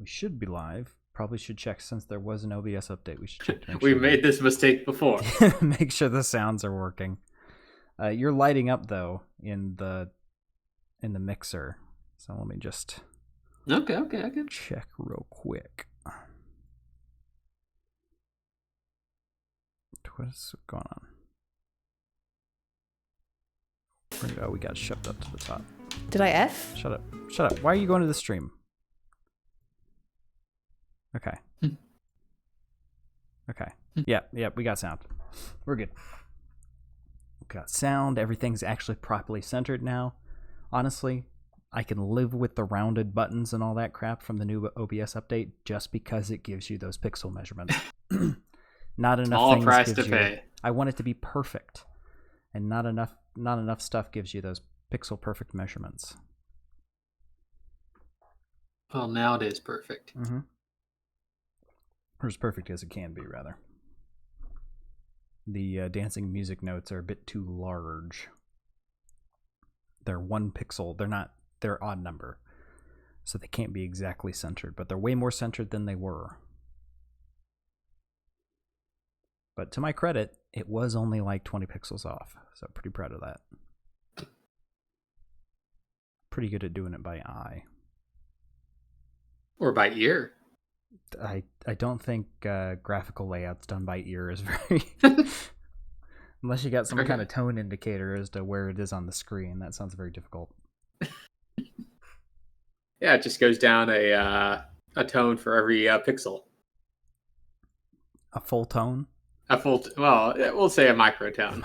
We should be live. Probably should check since there was an OBS update. We should check to make We sure made this mistake before. make sure the sounds are working. You're lighting up though in the mixer. So let me just Okay. check real quick. What's going on? Oh, we got shoved up to the top. Did I F? Shut up. Why are you going to the stream? Okay. Okay. Yeah, we got sound. We're good. We got sound. Everything's actually properly centered now. Honestly, I can live with the rounded buttons and all that crap from the new OBS update just because it gives you those pixel measurements. Not enough All things price gives to you, pay. I want it to be perfect. And not enough stuff gives you those pixel perfect measurements. Well, now it is perfect. Mm-hmm. Or as perfect as it can be, rather. The dancing music notes are a bit too large. They're 1 pixel. They're odd number. So they can't be exactly centered, but they're way more centered than they were. But to my credit, it was only like 20 pixels off. So pretty proud of that. Pretty good at doing it by eye. Or by ear. I don't think graphical layouts done by ear is very... Unless you got some kind of tone indicator as to where it is on the screen. That sounds very difficult. Yeah, it just goes down a tone for every pixel. A full tone? We'll say a microtone.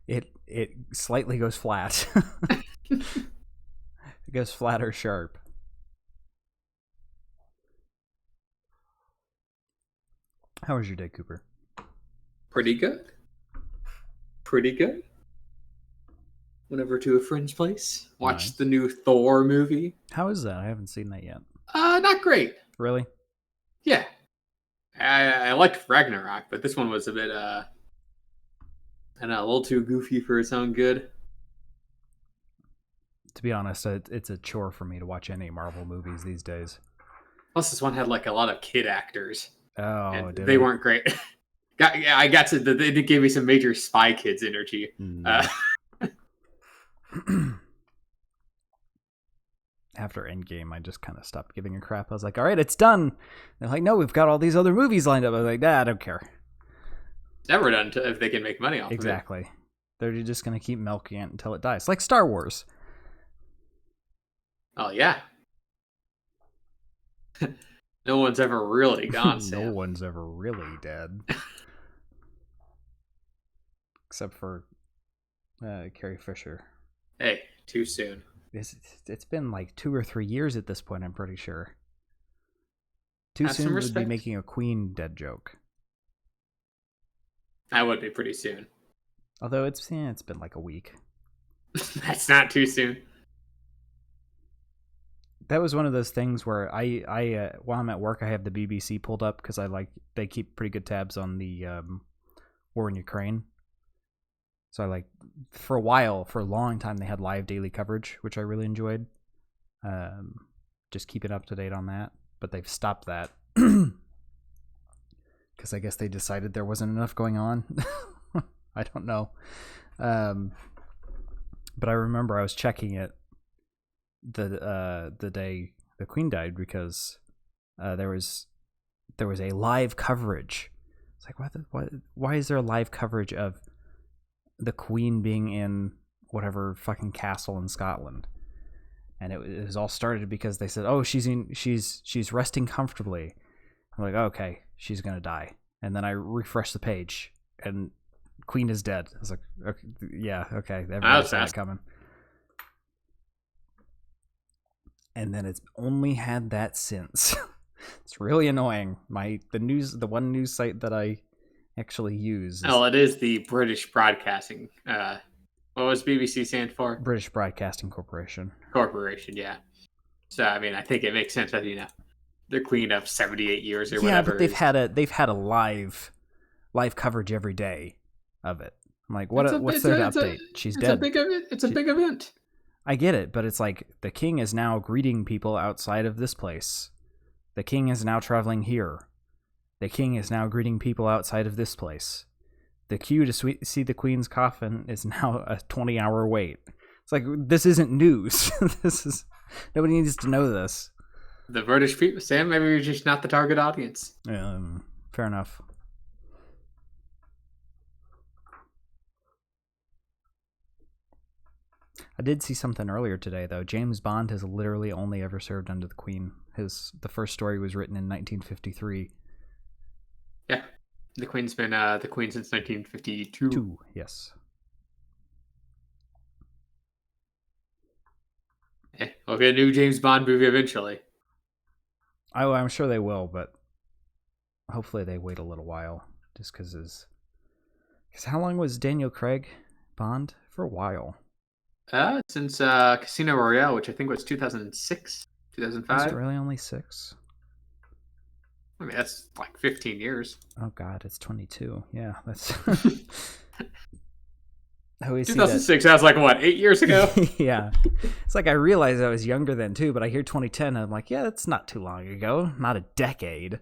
It slightly goes flat. It goes flat or sharp. How was your day, Cooper? Pretty good. Went over to a friend's place. Watched the new Thor movie. How is that? I haven't seen that yet. Not great. Really? Yeah. I liked Ragnarok, but this one was a bit, I don't know, a little too goofy for its own good. To be honest, it's a chore for me to watch any Marvel movies these days. Plus, this one had like a lot of kid actors. Oh, they weren't great. They gave me some major Spy Kids energy. After Endgame, I just kind of stopped giving a crap. I was like, all right, it's done. They're like, no, we've got all these other movies lined up. I was like, I don't care. It's never done if they can make money off exactly. of it. They're just going to keep milking it until it dies. Like Star Wars. Oh, yeah. No one's ever really gone, Sam. No one's ever really dead. Except for Carrie Fisher. Hey, too soon. It's been like 2 or 3 years at this point, I'm pretty sure. Too Have soon would be respect. making a Queen dead joke. That would be pretty soon. Although it's been like a week. That's not too soon. That was one of those things where I while I'm at work, I have the BBC pulled up because they keep pretty good tabs on the war in Ukraine. So for a long time, they had live daily coverage, which I really enjoyed. Just keeping up to date on that. But they've stopped that. Because I guess they decided there wasn't enough going on. I don't know. But I remember I was checking it the day the Queen died because there was a live coverage. It's like, why is there a live coverage of the Queen being in whatever fucking castle in Scotland? And it was all started because they said, "Oh, she's resting comfortably." I'm like, oh, "Okay, she's gonna die." And then I refreshed the page, and Queen is dead. I was like, "Okay, yeah, okay, everybody saw it coming." And then it's only had that since. It's really annoying. The one news site that I actually use. It is the British Broadcasting. What was BBC stand for? British Broadcasting Corporation. Corporation, yeah. So I mean, I think it makes sense that the Queen of 78 years or whatever. Yeah, but they've had a live coverage every day of it. I'm like, what's their update? She's dead. It's a big event. I get it, but it's like the king is now greeting people outside of this place. The king is now traveling here. The king is now greeting people outside of this place. The queue to see the queen's coffin is now a 20-hour wait. It's like, this isn't news. Nobody needs to know this. The British people, Sam, maybe you're just not the target audience. Fair enough. I did see something earlier today, though. James Bond has literally only ever served under the Queen. The first story was written in 1953. Yeah, the Queen's been the Queen since 1952. Yes. Yeah, we'll get a new James Bond movie eventually. I'm sure they will, but hopefully they wait a little while, just because how long was Daniel Craig Bond? For a while. Since Casino Royale, which I think was 2006, 2005. Is it really only 6? I mean, that's like 15 years. Oh God, it's 22. Yeah, that's. 2006. That was like what, 8 years ago? Yeah, it's like I realized I was younger then too, but I hear 2010, and I'm like, yeah, that's not too long ago. Not a decade.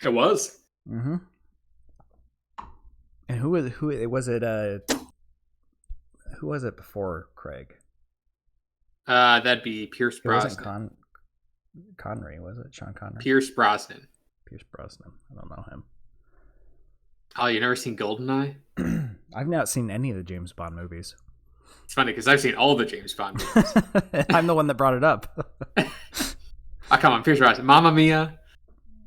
It was. Mm-hmm. And who was it? Who was it before Craig? That'd be Pierce Brosnan. It wasn't Connery, was it? Sean Connery? Pierce Brosnan. I don't know him. Oh, you never seen GoldenEye? I've not seen any of the James Bond movies. It's funny because I've seen all the James Bond movies. I'm the one that brought it up. Oh, come on, Pierce Brosnan. Mamma Mia,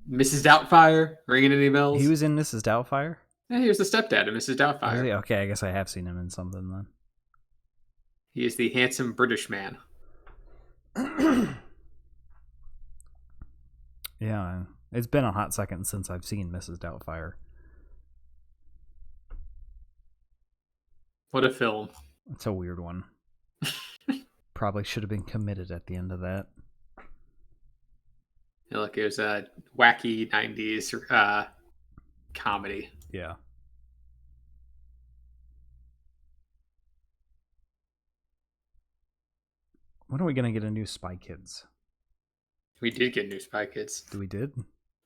Mrs. Doubtfire, ringing any bells? He was in Mrs. Doubtfire? Yeah, he was the stepdad of Mrs. Doubtfire. Okay, I guess I have seen him in something then. He is the handsome British man. Yeah, it's been a hot second since I've seen Mrs. Doubtfire. What a film. It's a weird one. Probably should have been committed at the end of that. Yeah, look, it was a wacky 90s comedy. Yeah. When are we going to get a new Spy Kids? We did get new Spy Kids. We did?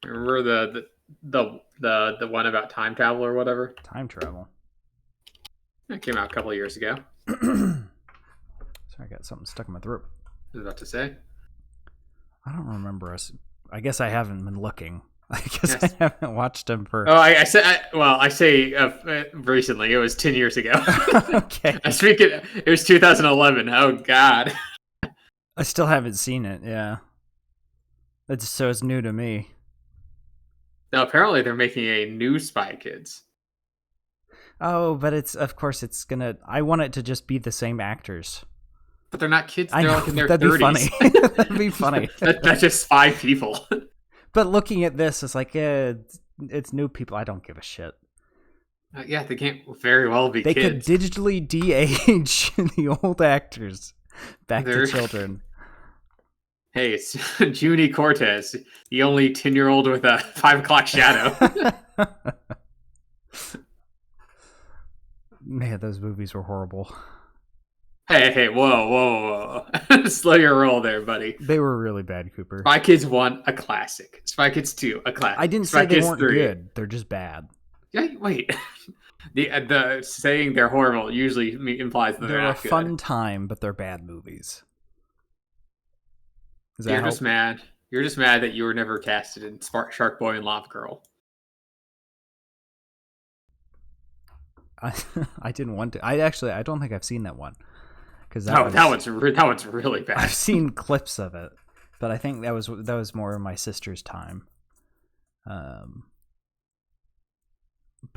Remember the one about time travel or whatever? Time travel. It came out a couple of years ago. Sorry, I got something stuck in my throat. I was about to say. I don't remember us. I guess I haven't been looking. I guess I haven't watched them for. Oh, I say recently. It was 10 years ago. Okay. I speak it was 2011. Oh God. I still haven't seen it. Yeah. It's new to me. Now apparently they're making a new Spy Kids. Oh, but of course it's gonna. I want it to just be the same actors. But they're not kids. They're like in their 30s. That'd be funny. That'd be funny. That's just 5 people. But looking at this, it's like, it's new people. I don't give a shit. Yeah, they can't very well be kids. They could digitally de-age the old actors back to children. Hey, it's Junie Cortez, the only 10-year-old with a 5 o'clock shadow. Man, those movies were horrible. Hey, whoa. Slow your roll there, buddy. They were really bad, Cooper. Spy Kids 1, a classic. Spy Kids 2, a classic. I didn't Spy say they Kids weren't 3. good. They're just bad. Yeah, wait. The saying they're horrible usually implies that they're not a fun time, but they're bad movies. You're just mad. You're just mad that you were never casted in Shark Boy and Lava Girl. I didn't want to. I don't think I've seen that one. That one's really bad. I've seen clips of it, but I think that was more of my sister's time. But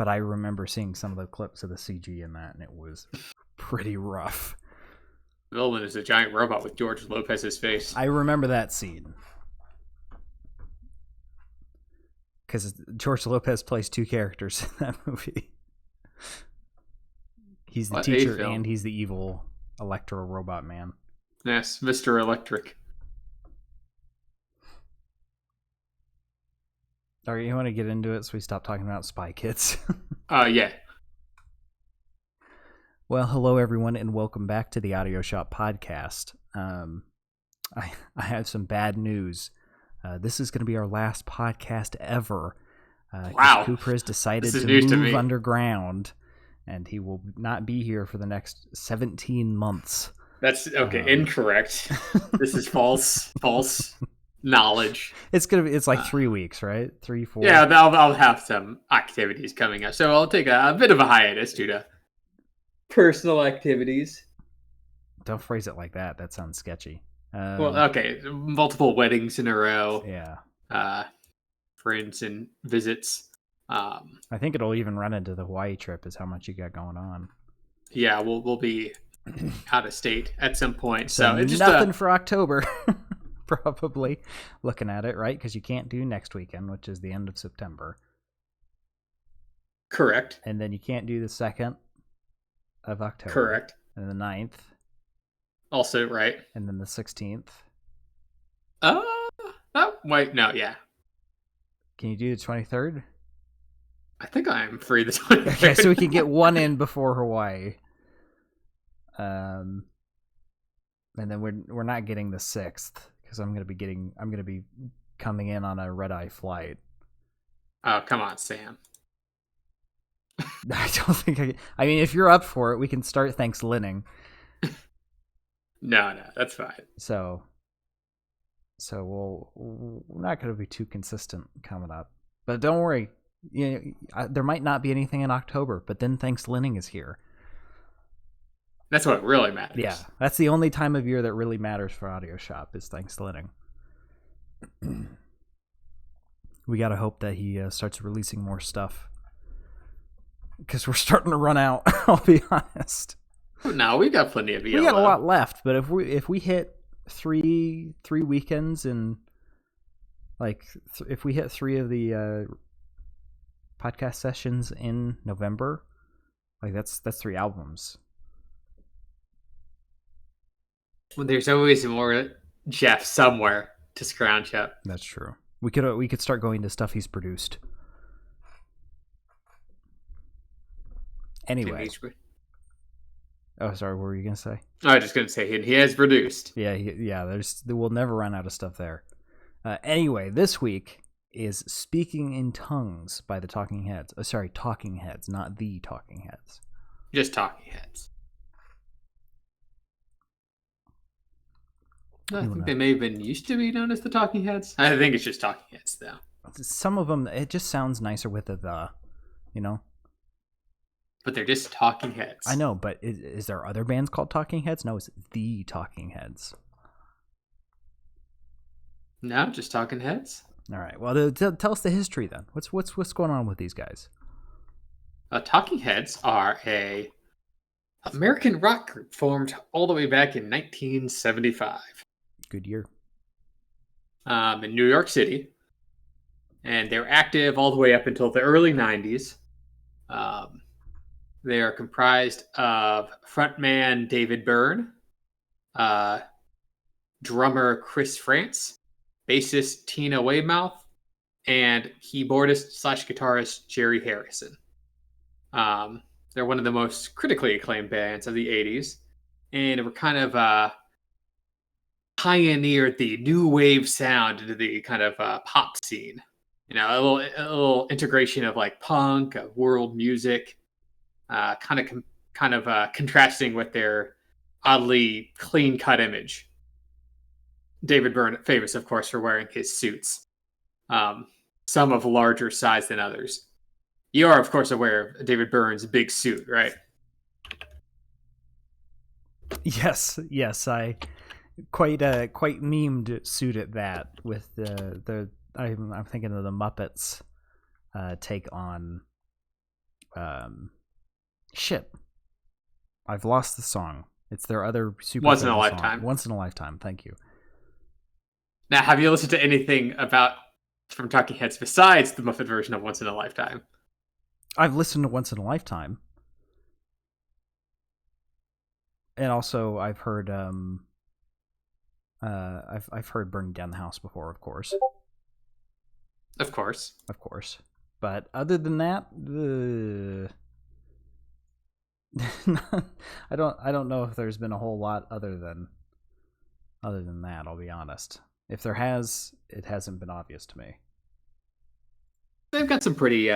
I remember seeing some of the clips of the CG in that, and it was pretty rough. The villain is a giant robot with George Lopez's face. I remember that scene. Because George Lopez plays 2 characters in that movie. He's the teacher and he's the evil Electro robot man. Yes, Mr. Electric. Alright, you want to get into it so we stop talking about Spy Kids? Yeah. Well, hello everyone, and welcome back to the Audio Shop podcast. I have some bad news. This is going to be our last podcast ever. Wow. Cooper has decided This is to news to move me. underground, and he will not be here for the next 17 months. That's okay. Incorrect. This is false knowledge. It's like 3 weeks, right? 3, 4. Yeah, I'll have some activities coming up, so I'll take a bit of a hiatus due to personal activities. Don't phrase it like that. That sounds sketchy. Well, okay, multiple weddings in a row. Yeah. Friends and visits. I think it'll even run into the Hawaii trip. Is how much you got going on. Yeah, we'll be out of state at some point. So it's just nothing for October. Probably looking at it, right? Because you can't do next weekend, which is the end of September. Correct. And then you can't do the 2nd of October. Correct. And the 9th. Also right. And then the 16th. Oh, wait, no, yeah. Can you do the 23rd? I think I'm free the 23rd. Okay, so we can get one in before Hawaii. And then we're not getting the 6th because I'm gonna be coming in on a red-eye flight. Oh, come on, Sam. I don't think I mean, if you're up for it, we can start Thanksgiving. No, that's fine. So we're not going to be too consistent coming up. But don't worry, there might not be anything in October, but then Thanksgiving is here. That's what really matters. Yeah, that's the only time of year that really matters for Audio Shop is Thanksgiving. We got to hope that he starts releasing more stuff because we're starting to run out. I'll be honest. No, we got plenty of ELO. We got a lot left, but if we hit three weekends and if we hit 3 of the podcast sessions in November, that's 3 albums. Well, there's always more Jeff somewhere to scrounge up. That's true. We could start going to stuff he's produced. Anyway. Oh, sorry. What were you gonna say? I was just gonna say he has produced. Yeah. We'll never run out of stuff there. Anyway, this week is "Speaking in Tongues" by the Talking Heads. Talking Heads, not the Talking Heads. Just Talking Heads. I think they may have been used to be known as the Talking Heads. I think it's just Talking Heads, though. Some of them, it just sounds nicer with the, But they're just Talking Heads. I know, but is there other bands called Talking Heads? No, it's the Talking Heads. No, just Talking Heads. All right. Well, tell us the history then. What's going on with these guys? Talking Heads are a American rock group formed all the way back in 1975. Good year. In New York City. And they're active all the way up until the early 90s. They are comprised of frontman David Byrne, drummer Chris France, bassist Tina Weymouth, and keyboardist/guitarist Jerry Harrison. They're one of the most critically acclaimed bands of the 80s, and were kind of pioneered the new wave sound into the kind of pop scene. A little integration of punk, of world music, kind of contrasting with their oddly clean-cut image. David Byrne, famous, of course, for wearing his suits, some of larger size than others. You are, of course, aware of David Byrne's big suit, right? Yes, I quite memed suit at that with the I'm thinking of the Muppets take on shit. I've lost the song. It's their other super Once in a song. Lifetime. Once in a Lifetime. Thank you. Now, have you listened to anything from Talking Heads besides the Muppet version of Once in a Lifetime? I've listened to Once in a Lifetime. And also I've heard I've heard Burning Down the House before, of course. Of course. But other than that, I don't know if there's been a whole lot other Other than that, I'll be honest. If there has, it hasn't been obvious to me. They've got some pretty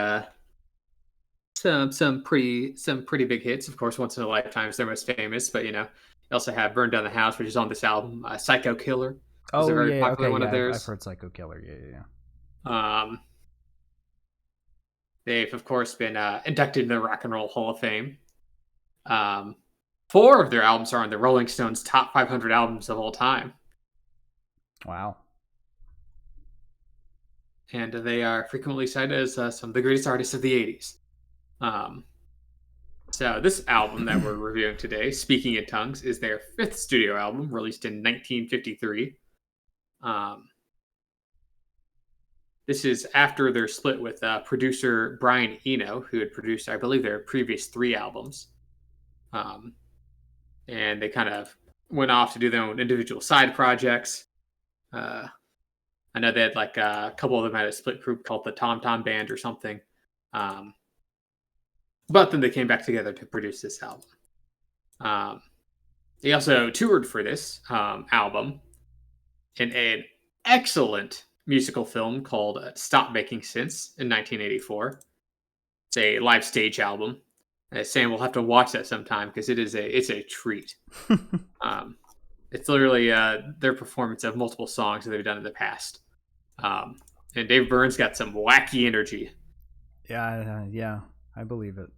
some pretty big hits. Of course, Once in a Lifetime is their most famous, but you also have Burn Down the House, which is on this album. Psycho Killer is a Oh very yeah, popular okay, one yeah, of I've theirs. heard Psycho Killer. Yeah. Um, they've of course been inducted into the Rock and Roll Hall of Fame. Um, 4 of their albums are on the Rolling Stones top 500 albums of all time, Wow. and they are frequently cited as some of the greatest artists of the '80s. Um, so this album that we're reviewing today, Speaking in Tongues, is their 5th studio album, released in 1953. This is after their split with producer Brian Eno, who had produced, I believe, their previous 3 albums. And they kind of went off to do their own individual side projects. I know they had like a couple of them had a split group called the Tom Tom Band or something. But then they came back together to produce this album. They also toured for this album in an excellent musical film called Stop Making Sense in 1984. It's a live stage album. Sam will have to watch that sometime because it's a treat. It's literally their performance of multiple songs that they've done in the past. And Dave Burns got some wacky energy. Yeah, I believe it.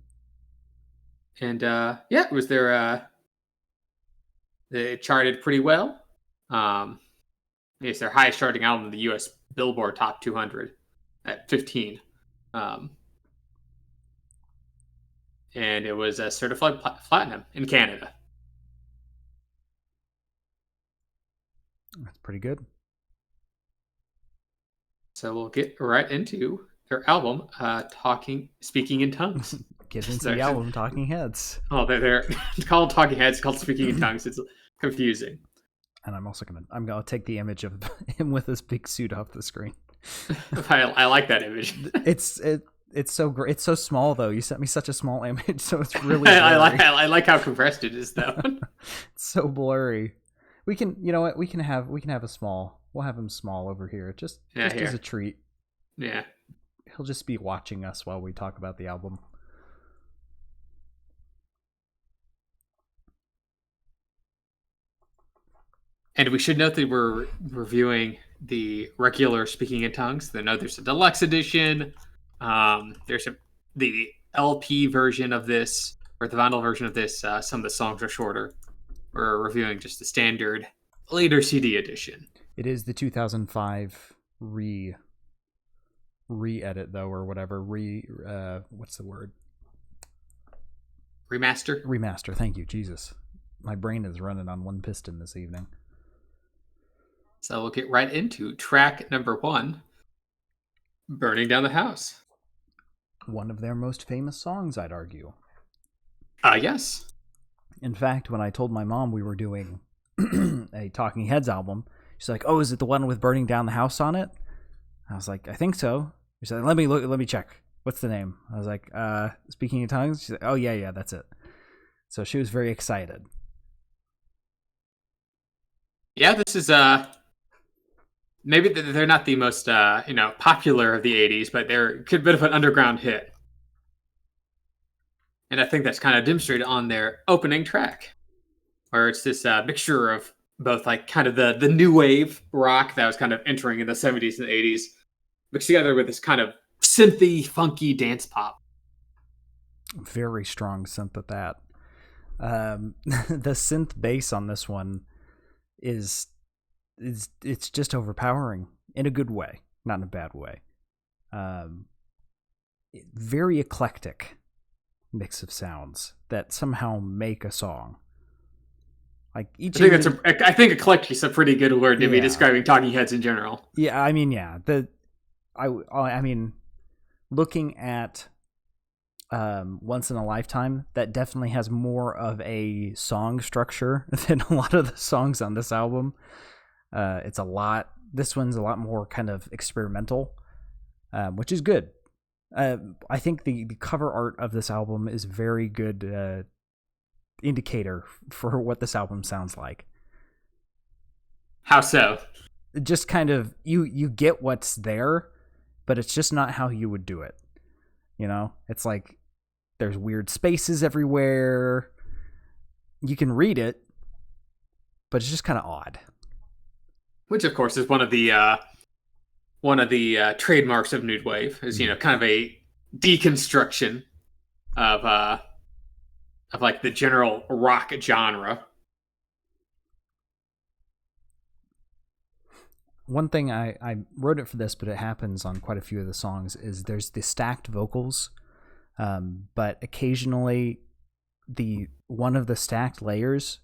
And it was they charted pretty well. It's their highest charting album in the U.S. Billboard Top 200 at 15. And it was certified platinum in Canada. That's pretty good. So we'll get right into their album, Speaking in Tongues. Get into the album, Talking Heads. Oh, they're called Talking Heads, called Speaking in Tongues. It's confusing. And I'm gonna take the image of him with this big suit off the screen. I like that image. It's so great. It's so small though. You sent me such a small image, so it's really. I like how compressed it is though. It's so blurry. We can, you know what? We can have a small. We'll have him small over here, just here. as a treat. Yeah. He'll just be watching us while we talk about the album. And we should note that we're reviewing the regular Speaking in Tongues. There's a deluxe edition. There's the LP version of this, or the vinyl version of this. Some of the songs are shorter. We're reviewing just the standard later CD edition. It is the 2005 re-edit though, or whatever. What's the word? Remaster. Thank you, Jesus. My brain is running on one piston this evening. So we'll get right into track number 1, Burning Down the House. One of their most famous songs, I'd argue. Yes. In fact, when I told my mom we were doing a Talking Heads album, she's like, "Oh, is it the one with Burning Down the House on it?" I was like, "I think so." She said, let me check. What's the name?" I was like, Speaking in Tongues? She's like, "Oh, yeah, that's it." So she was very excited. Yeah, this is maybe they're not the most popular of the 80s, but they're a bit of an underground hit. And I think that's kind of demonstrated on their opening track, where it's this mixture of both like kind of the new wave rock that was kind of entering in the 70s and 80s, mixed together with this kind of synthy, funky dance pop. Very strong synth at that. The synth bass on this one is it's just overpowering in a good way, not in a bad way. Very eclectic mix of sounds that somehow make a song. Like each, I think eclectic is a pretty good word to be describing Talking Heads in general. Yeah, I mean, yeah. I mean, looking at Once in a Lifetime, that definitely has more of a song structure than a lot of the songs on this album. This one's a lot more kind of experimental, which is good. I think the cover art of this album is very good indicator for what this album sounds like. How so? Just kind of you get what's there, but it's just not how you would do it. You know, it's like there's weird spaces everywhere. You can read it, but it's just kind of odd. Which, of course, is one of the trademarks of New Wave, is kind of a deconstruction of like the general rock genre. One thing I wrote it for this, but it happens on quite a few of the songs, is there's the stacked vocals, but occasionally one of the stacked layers,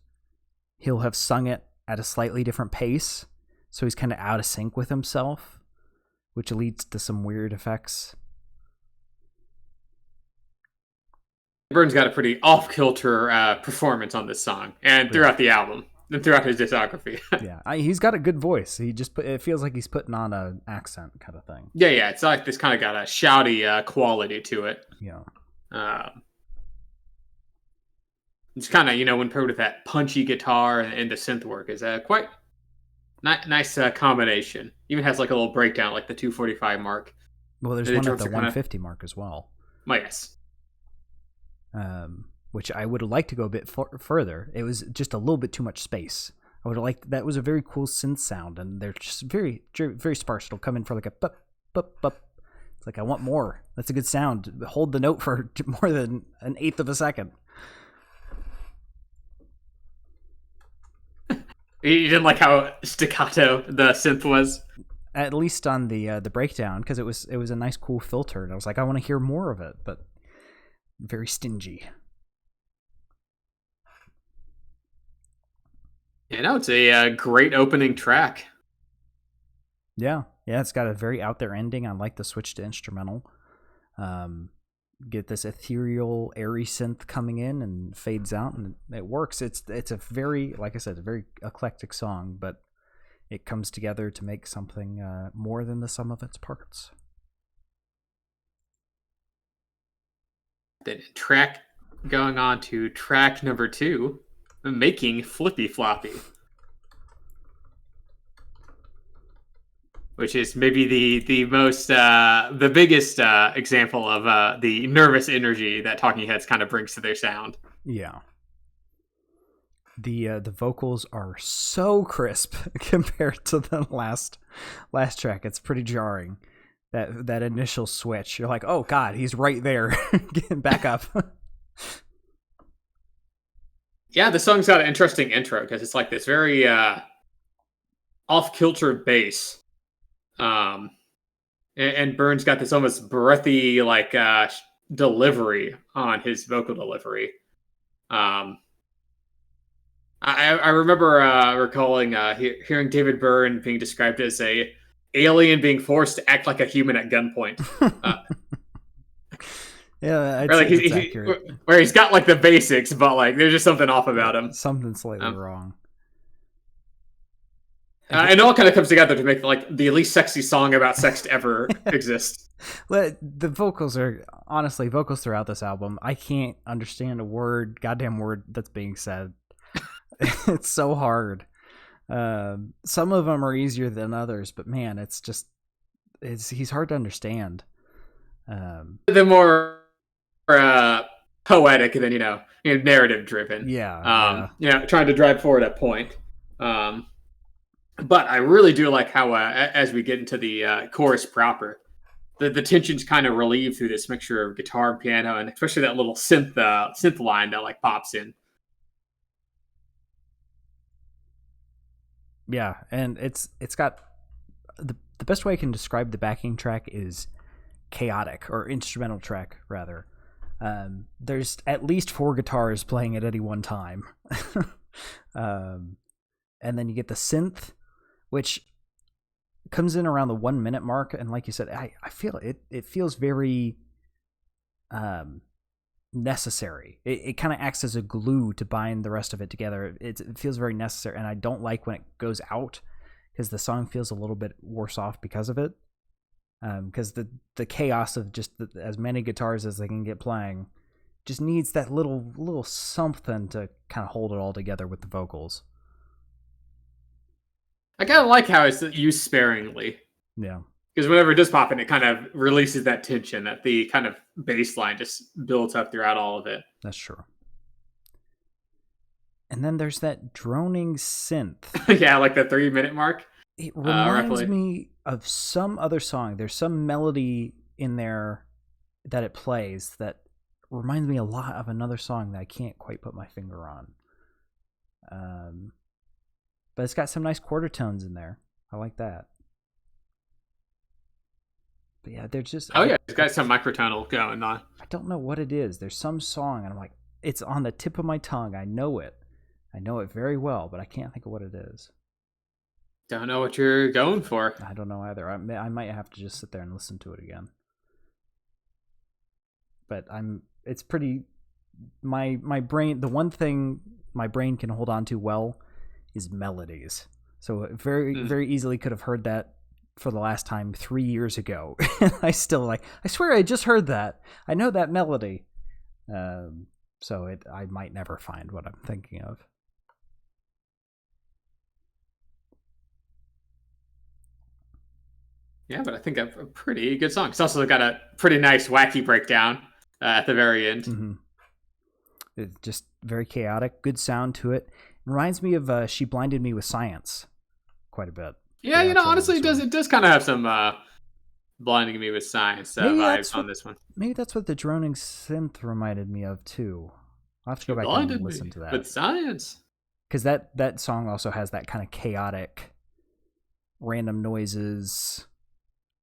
he'll have sung it at a slightly different pace, so he's kind of out of sync with himself, which leads to some weird effects. Burns got a pretty off-kilter performance on this song and throughout the album and throughout his discography. Yeah, he's got a good voice. It feels like he's putting on an accent kind of thing. Yeah, it's like this kind of got a shouty quality to it. Yeah. It's kind of, when paired with that punchy guitar and the synth work, is quite nice combination. Even has like a little breakdown, like the 245 mark. Well, there's one at the 150 mark as well. Oh, yes. Which I would have liked to go a bit further. It was just a little bit too much space. I would have liked, that was a very cool synth sound, and they're just very, very sparse. It'll come in for like a bup, bup, bup. It's like, I want more. That's a good sound. Hold the note for more than an eighth of a second. You didn't like how staccato the synth was? At least on the breakdown, because it was a nice, cool filter, and I was like, I want to hear more of it, but very stingy. It's a great opening track. Yeah, it's got a very out there ending. I like the switch to instrumental. Get this ethereal, airy synth coming in and fades out, and it works. It's a very, like I said, a very eclectic song, but it comes together to make something more than the sum of its parts. Then going on to track number 2, Making Flippy Floppy, which is maybe the most the biggest example of the nervous energy that Talking Heads kind of brings to their sound. Yeah. The vocals are so crisp compared to the last track. It's pretty jarring. That initial switch, you're like, oh god, he's right there. Getting back up. Yeah, the song's got an interesting intro because it's like this very off-kilter bass, and Burns got this almost breathy like delivery on his vocal delivery. I remember recalling hearing David Byrne being described as a alien being forced to act like a human at gunpoint. Yeah, like where he's got like the basics, but like there's just something off about him. Something slightly wrong. And it all kind of comes together to make like the least sexy song about sex to ever exist. The vocals throughout this album, I can't understand a goddamn word that's being said. It's so hard. Some of them are easier than others, but man, he's hard to understand. The more poetic than narrative driven. Yeah. Trying to drive forward a point. But I really do like how as we get into the chorus proper, the tension's kind of relieved through this mixture of guitar and piano, and especially that little synth line that like pops in. Yeah, and it's got the best way I can describe the backing track is chaotic, or instrumental track rather. There's at least 4 guitars playing at any one time. And then you get the synth, which comes in around the 1 minute mark, and like you said, I feel it feels very necessary. It kind of acts as a glue to bind the rest of it together. It feels very necessary, and I don't like when it goes out, because the song feels a little bit worse off because of it. Because the chaos of just as many guitars as they can get playing just needs that little something to kind of hold it all together with the vocals. I kind of like how it's used sparingly. Yeah, Because whenever it does pop in, it kind of releases that tension that the kind of bass line just builds up throughout all of it. that's true. And then there's that droning synth. Yeah, like the 3 minute mark. It reminds Roughly. me of some other song. There's some melody in there that it plays that reminds me a lot of another song that I can't quite put my finger on. But it's got some nice quarter tones in there. I like that. But yeah, they're just. Oh yeah, it's got some microtonal going on. I don't know what it is. There's some song, and I'm like, it's on the tip of my tongue. I know it. I know it very well, but I can't think of what it is. Don't know what you're going for. I don't know either. I might have to just sit there and listen to it again. But it's pretty. My brain. The one thing my brain can hold on to well is melodies. So very easily could have heard that for the last time 3 years ago. I still I swear I just heard that. I know that melody. So I might never find what I'm thinking of. Yeah, but I think a pretty good song. It's also got a pretty nice wacky breakdown at the very end. Mm-hmm. It's just very chaotic. Good sound to it. Reminds me of She Blinded Me with Science quite a bit. Yeah, honestly, it does kind of have some blinding me with science vibes on this one. Maybe that's what the droning synth reminded me of too. I'll have to go back and listen to that. With science. Because that song also has that kind of chaotic, random noises,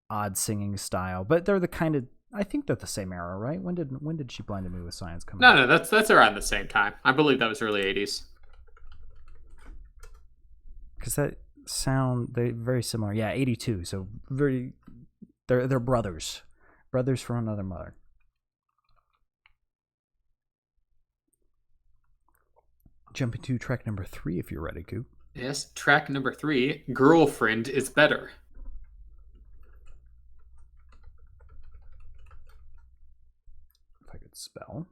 odd singing style. But they're the kind of, I think they're the same era, right? When did She Blinded Me with Science come out? No, that's around the same time. I believe that was early 80s. Because that sound, they're very similar. Yeah, 82. So they're brothers from another mother. Jumping to track number 3 if you're ready, Coop. Yes, track number 3, Girlfriend is Better. If I could spell.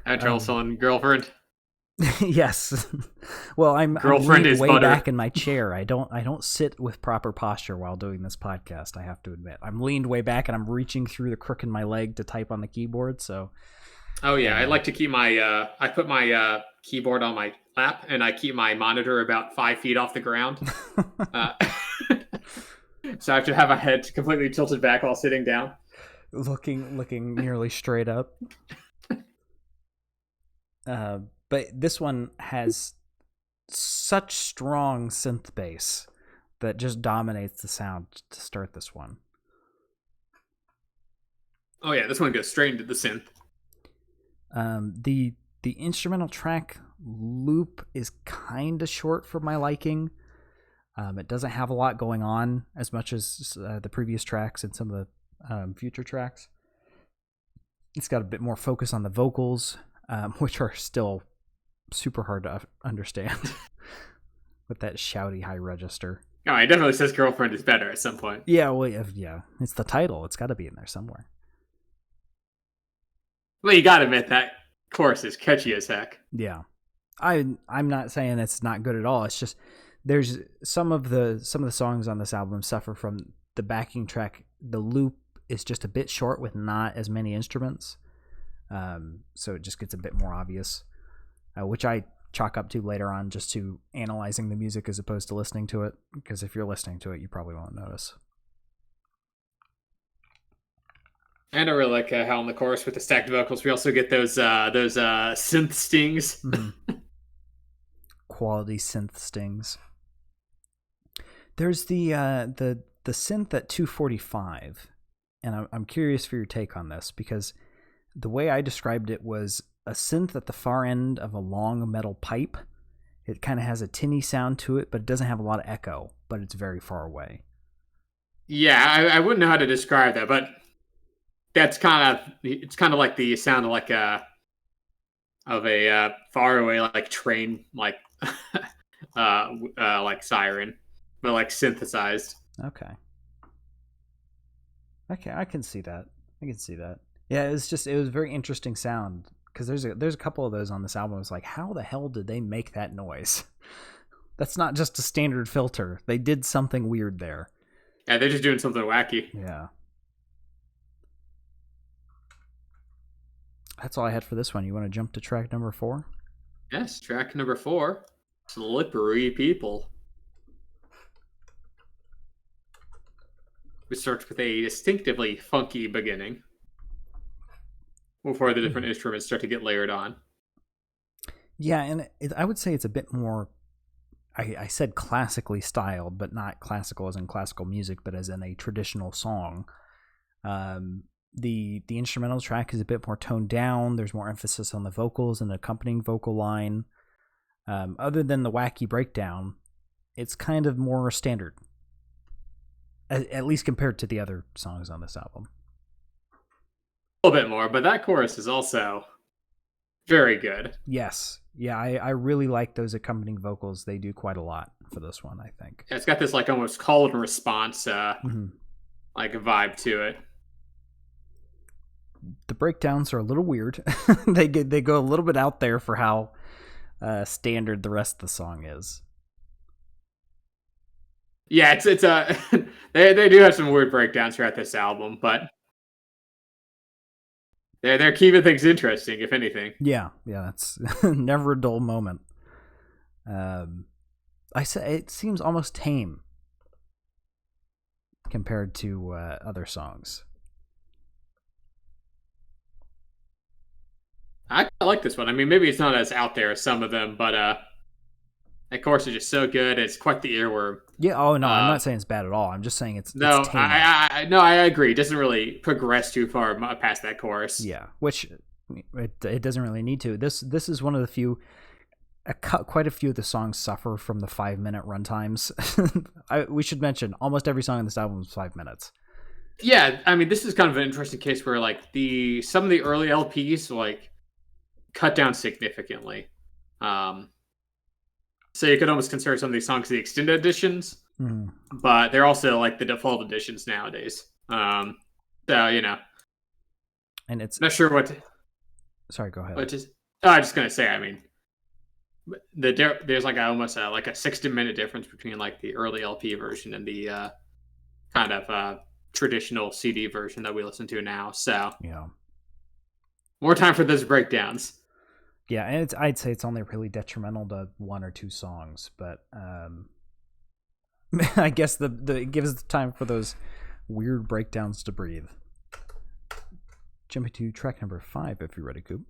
I had trouble spelling girlfriend. Yes. Well, I'm Girlfriend way butter. back in my chair. I don't sit with proper posture while doing this podcast, I have to admit. I'm leaned way back and I'm reaching through the crook in my leg to type on the keyboard, so. Oh yeah, I like to keep my I put my keyboard on my lap and I keep my monitor about 5 feet off the ground. So I have to have my head completely tilted back while sitting down. Looking nearly straight up. But this one has such strong synth bass that just dominates the sound to start this one. Oh yeah, this one goes straight into the synth. The instrumental track loop is kind of short for my liking. It doesn't have a lot going on as much as the previous tracks and some of the future tracks. It's got a bit more focus on the vocals, which are still super hard to understand with that shouty high register. Oh, it definitely says Girlfriend is Better at some point. Yeah, well, yeah, it's the title. It's got to be in there somewhere. Well, you gotta admit that chorus is catchy as heck. Yeah, I'm not saying it's not good at all. It's just there's some of the songs on this album suffer from the backing track. The loop is just a bit short with not as many instruments, so it just gets a bit more obvious, which I chalk up to later on just to analyzing the music as opposed to listening to it, because if you're listening to it, you probably won't notice. And I really like how in the chorus with the stacked vocals, we also get those synth stings. Mm-hmm. Quality synth stings. There's the synth at 245, and I'm curious for your take on this, because the way I described it was a synth at the far end of a long metal pipe. It kind of has a tinny sound to it, but it doesn't have a lot of echo, but it's very far away. Yeah, I wouldn't know how to describe that, but it's kind of like the sound of like a far away like train like like siren, but like synthesized. Okay, I can see that. Yeah, it was a very interesting sound because there's a couple of those on this album. It's like, how the hell did they make that noise? That's not just a standard filter. They did something weird there. Yeah, they're just doing something wacky. Yeah. That's all I had for this one. You want to jump to track number 4? Yes, track number 4, Slippery People. We start with a distinctively funky beginning before the different instruments start to get layered on. Yeah, and I would say it's a bit more, I said classically styled, but not classical as in classical music, but as in a traditional song. The instrumental track is a bit more toned down. There's more emphasis on the vocals and the accompanying vocal line. Other than the wacky breakdown, it's kind of more standard, at least compared to the other songs on this album. A little bit more, but that chorus is also very good. Yes. Yeah, I really like those accompanying vocals. They do quite a lot for this one, I think. Yeah, it's got this like almost call and response like a vibe to it. The breakdowns are a little weird. They go a little bit out there for how standard the rest of the song is. Yeah, it's they do have some weird breakdowns throughout this album, but they're keeping things interesting, if anything. Yeah, that's never a dull moment. I say it seems almost tame compared to other songs. I like this one. I mean, maybe it's not as out there as some of them, but that chorus is just so good. It's quite the earworm. Yeah. Oh no, I'm not saying it's bad at all. I'm just saying it's no. It's tame. I agree. It doesn't really progress too far past that chorus. Yeah, which it doesn't really need to. This is one of the few. Quite a few of the songs suffer from the 5-minute runtimes. We should mention almost every song on this album is 5 minutes. Yeah, I mean, this is kind of an interesting case where like some of the early LPs like cut down significantly. So you could almost consider some of these songs the extended editions, but they're also like the default editions nowadays. So and it's not sure what. Sorry, go ahead. I'm just gonna say, I mean, there's like almost like a 60-minute difference between like the early LP version and the kind of traditional CD version that we listen to now. So yeah, more time for those breakdowns. Yeah, and I'd say it's only really detrimental to 1 or 2 songs, but I guess it gives the time for those weird breakdowns to breathe. Jumping to track number 5, if you're ready, Coop.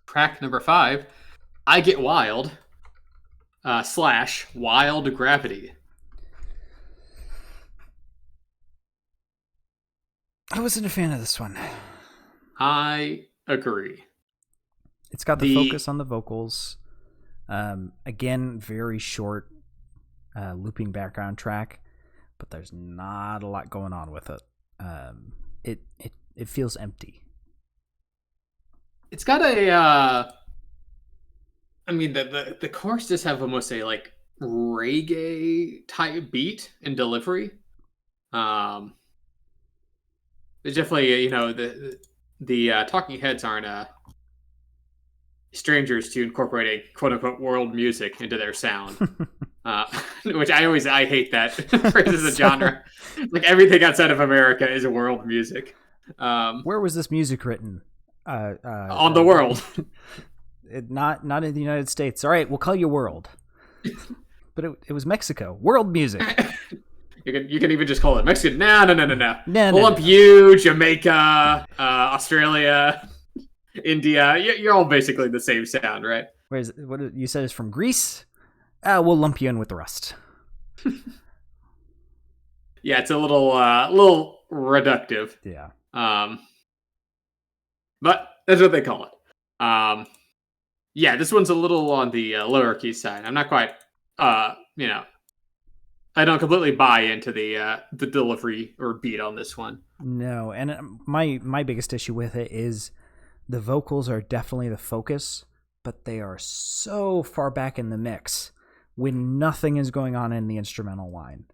Track number 5, I Get Wild / Wild Gravity. I wasn't a fan of this one. I agree. It's got the focus on the vocals. Again, very short looping background track, but there's not a lot going on with it. It feels empty. It's got I mean, the chorus does have almost a like reggae type beat and delivery. There's definitely the Talking Heads aren't strangers to incorporating quote unquote world music into their sound, which I hate that phrase as a genre. Like everything outside of America is world music. Where was this music written? On the world. Not in the United States. All right, we'll call you World. But it was Mexico. World music. You can even just call it Mexican. No. We'll lump you, Jamaica, Australia, India. You're all basically the same sound, right? What you said is from Greece? We'll lump you in with the rest. Yeah, it's a little reductive. Yeah. But that's what they call it. Yeah, this one's a little on the lower key side. I'm not quite, I don't completely buy into the delivery or beat on this one. No, and my biggest issue with it is the vocals are definitely the focus, but they are so far back in the mix when nothing is going on in the instrumental line.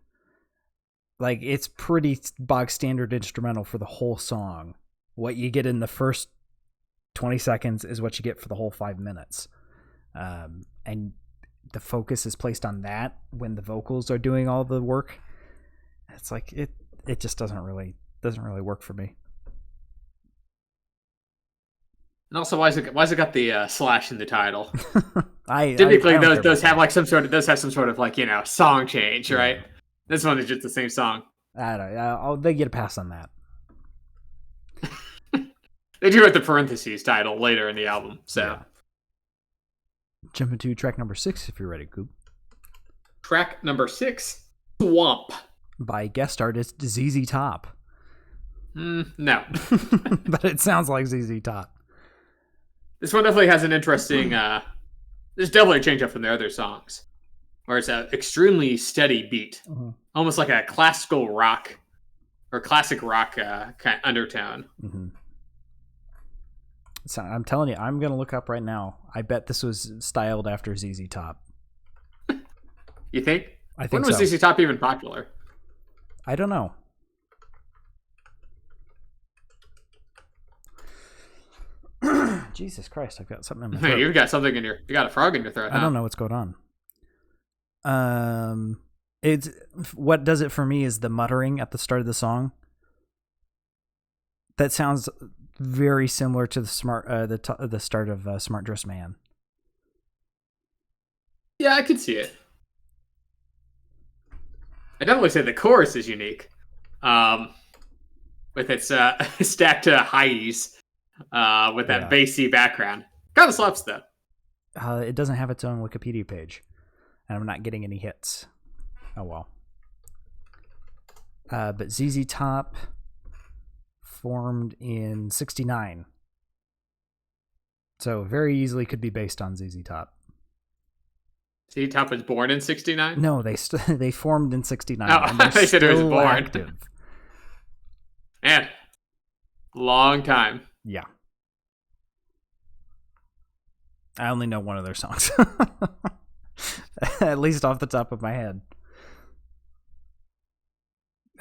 Like, it's pretty bog standard instrumental for the whole song. What you get in the first 20 seconds is what you get for the whole 5 minutes. And the focus is placed on that when the vocals are doing all the work. It's like it just doesn't really work for me. And also, why's it got the slash in the title? Typically, those have like some sort of like, you know, song change, right? Yeah. This one is just the same song. I don't know. They get a pass on that. They do have the parentheses title later in the album. So, yeah. Jumping to track number 6, if you're ready, Coop. Track number 6, Swamp. By guest artist ZZ Top. No. But it sounds like ZZ Top. This one definitely has an interesting... there's definitely a change up from their other songs. Where it's an extremely steady beat. Mm-hmm. Almost like a classical rock or classic rock kind of undertone. Mm-hmm. So I'm telling you, I'm going to look up right now. I bet this was styled after ZZ Top. You think? I think When was ZZ Top even popular? I don't know. Jesus Christ, I've got something in my throat. You've got something in you got a frog in your throat. I don't know what's going on. It's what does it for me is the muttering at the start of the song. That sounds very similar to the start of Smart Dressed Man. Yeah, I could see it. I definitely say the chorus is unique, with its stacked highs, with that bassy background. Kind of slaps though. It doesn't have its own Wikipedia page, and I'm not getting any hits. Oh well. But ZZ Top formed in '69, so very easily could be based on ZZ Top. ZZ Top was born in '69? No, they formed in '69. Oh, they said it was born. Active. Man, long time. Yeah. I only know one of their songs. At least off the top of my head.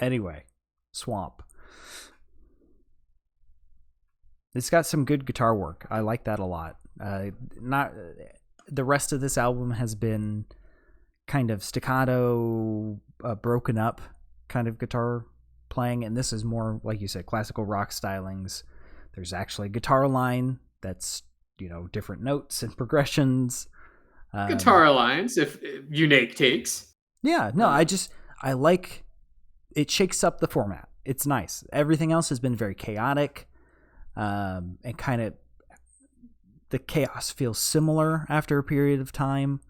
Anyway, Swamp. It's got some good guitar work. I like that a lot. Not the rest of this album has been kind of staccato, broken up kind of guitar playing, and this is more, like you said, classical rock stylings. There's actually a guitar line that's, different notes and progressions. Guitar lines, if unique takes. Yeah, no, I like it. Shakes up the format. It's nice. Everything else has been very chaotic, and kind of the chaos feels similar after a period of time.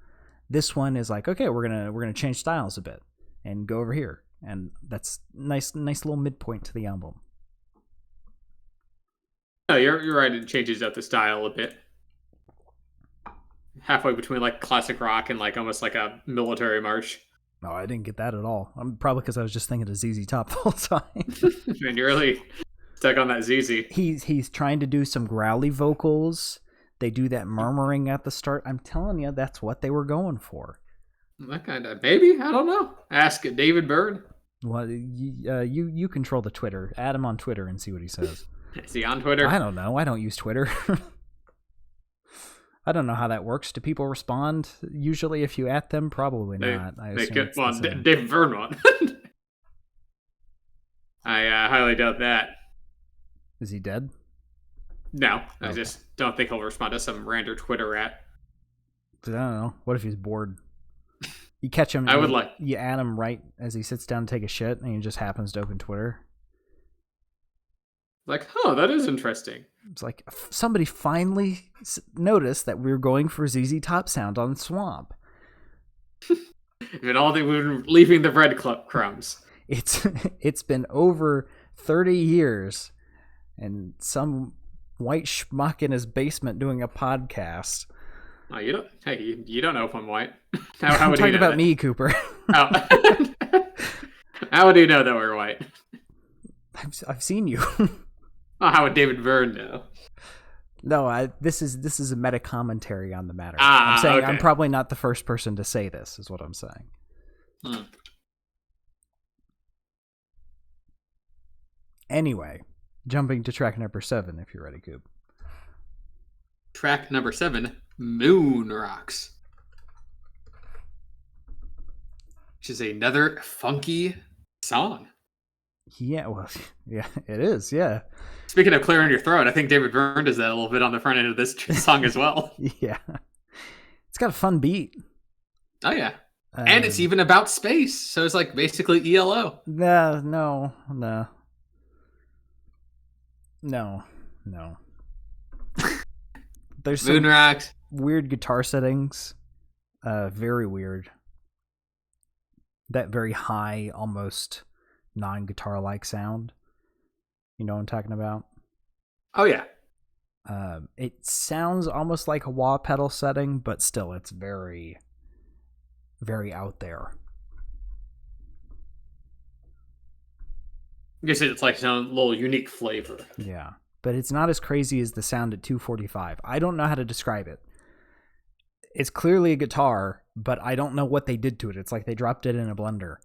This one is like, okay, we're gonna change styles a bit and go over here, and that's nice little midpoint to the album. Oh, you're right. It changes up the style a bit. Halfway between like classic rock and like almost like a military march. No, I didn't get that at all. Probably because I was just thinking of ZZ Top the whole time. Man, you're really stuck on that ZZ. He's trying to do some growly vocals. They do that murmuring at the start. I'm telling you, that's what they were going for. That kind of maybe, I don't know. Ask David Byrne. Well, you control the Twitter. Add him on Twitter and see what he says. Is he on Twitter? I don't know. I don't use Twitter. I don't know how that works. Do people respond usually if you at them? Probably not. David Byrne won't. I highly doubt that. Is he dead? No, okay. I just don't think he'll respond to some random Twitter at. I don't know. What if he's bored? You catch him. You add him right as he sits down to take a shit, and he just happens to open Twitter. Like, that is interesting. It's like somebody finally noticed that we were going for ZZ Top sound on Swamp. And all we were leaving the breadcrumbs. It's been over 30 years, and some white schmuck in his basement doing a podcast. Oh, you don't know if I'm white. How I'm talking about me, Cooper. Oh. How would you know that we're white? I've seen you. Oh, how would David Byrne know? No, this is a meta commentary on the matter. I'm saying okay. I'm probably not the first person to say this, is what I'm saying. Anyway, jumping to track number 7, if you're ready, Coop. Track number 7, Moon Rocks, which is another funky song. Yeah, well, yeah, it is. Yeah, Speaking of clearing your throat, I think David Byrne does that a little bit on the front end of this song as well. yeah. It's got a fun beat. Oh, yeah. And it's even about space. So it's like basically ELO. No. There's some Moon Rocks. weird guitar settings. Very weird. That very high, almost non-guitar like sound. You know what I'm talking about? Oh, yeah. It sounds almost like a wah pedal setting, but still, it's very, very out there. I guess it's like some little unique flavor. Yeah, but it's not as crazy as the sound at 245. I don't know how to describe it. It's clearly a guitar, but I don't know what they did to it. It's like they dropped it in a blender.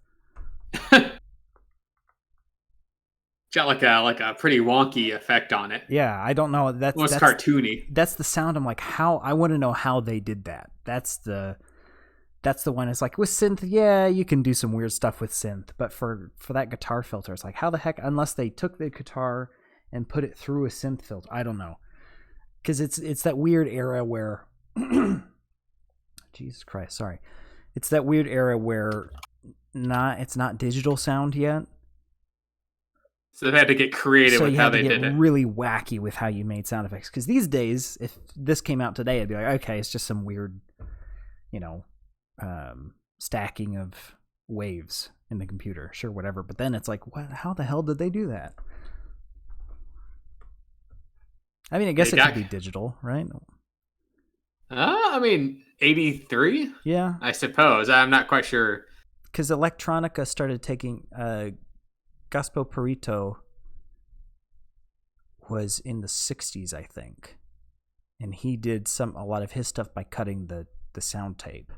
Got like a pretty wonky effect on it. Yeah, I don't know. That's cartoony. That's the sound. I'm like, how? I want to know how they did that. That's the one. It's like with synth, yeah, you can do some weird stuff with synth, but for that guitar filter, it's like, how the heck? Unless they took the guitar and put it through a synth filter, I don't know, because it's that weird era where, Jesus Christ, sorry, it's that weird era where it's not digital sound yet. So they had to get creative with how they did it. So you had to get really wacky with how you made sound effects. Because these days, if this came out today, I'd be like, okay, it's just some weird, stacking of waves in the computer. Sure, whatever. But then it's like, what? How the hell did they do that? I mean, I guess it could be digital, right? I mean, 83? Yeah. I suppose. I'm not quite sure. Because electronica started taking... Gaspar Perito was in the 60s, I think. And he did a lot of his stuff by cutting the sound tape.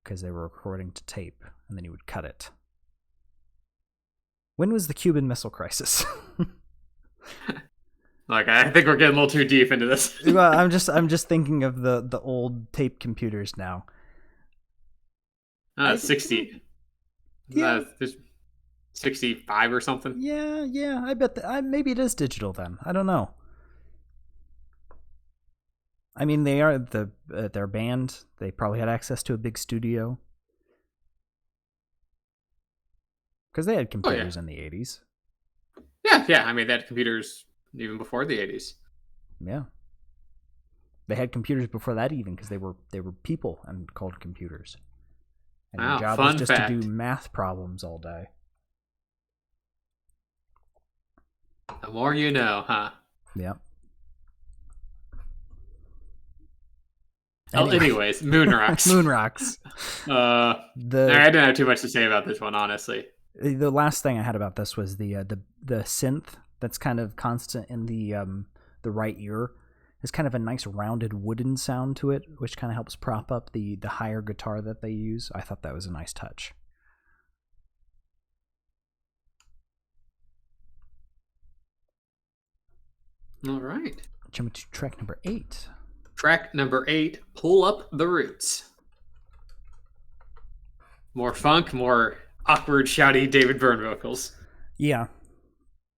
Because they were recording to tape, and then he would cut it. When was the Cuban Missile Crisis? Like, I think we're getting a little too deep into this. Well, I'm just thinking of the old tape computers now. 60. Yeah. 65 or something. Yeah. I bet maybe it is digital then. I don't know. I mean, they are their band. They probably had access to a big studio because they had computers in the 80s. Yeah. I mean, they had computers even before the 80s. Yeah, they had computers before that even because they were people and called computers. And their job was just to do math problems all day. The more you know, huh? Yep. Anyways, Moon Rocks. Moon Rocks. I didn't have too much to say about this one, honestly. The last thing I had about this was the synth that's kind of constant in the right ear. There's kind of a nice rounded wooden sound to it, which kind of helps prop up the higher guitar that they use. I thought that was a nice touch. All right. Jumping to track number 8. Track number 8, Pull Up the Roots. More funk, more awkward, shouty David Byrne vocals. Yeah.